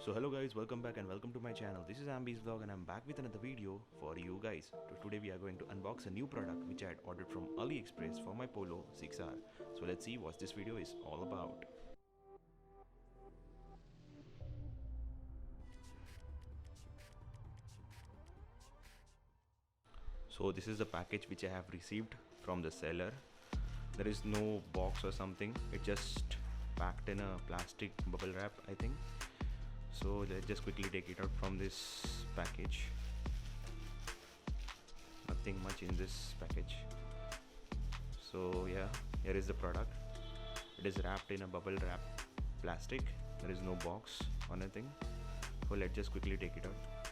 So hello guys, welcome back and welcome to my channel. This is Ambe's vlog and I'm back with another video for you guys. Today we are going to unbox a new product which I had ordered from Aliexpress for my Polo 6R. So let's see what this video is all about. So this is the package which I have received from the seller. There is no box or something, it just packed in a plastic bubble wrap, I think. So let's just quickly take it out from this package. Nothing much in this package. So yeah, here is the product. It is wrapped in a bubble wrap plastic. There is no box or anything. So let's just quickly take it out.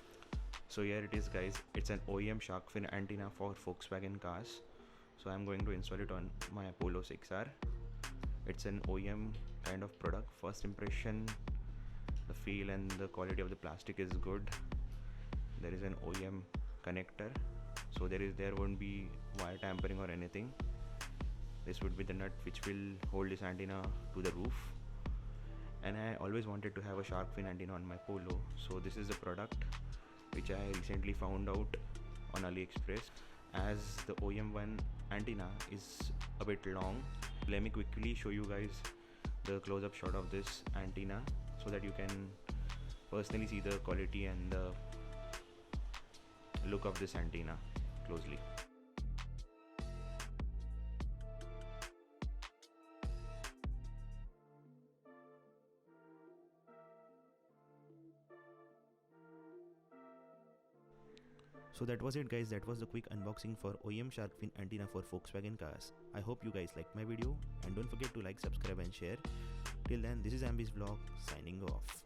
So here it is guys, it's an OEM shark fin antenna for Volkswagen cars. So I'm going to install it on my Polo 6R. It's an OEM kind of product. First impression, the feel and the quality of the plastic is good. There is an OEM connector, so there won't be wire tampering or anything. This would be the nut which will hold this antenna to the roof. And I always wanted to have a shark fin antenna on my Polo, so this is the product which I recently found out on AliExpress. As the OEM one antenna is a bit long, let me quickly show you guys the close-up shot of this antenna so that you can personally see the quality and the look of this antenna closely. So that was it guys, that was the quick unboxing for OEM shark fin antenna for Volkswagen cars. I hope you guys liked my video and don't forget to like, subscribe and share. Till then, this is Ambe's vlog signing off.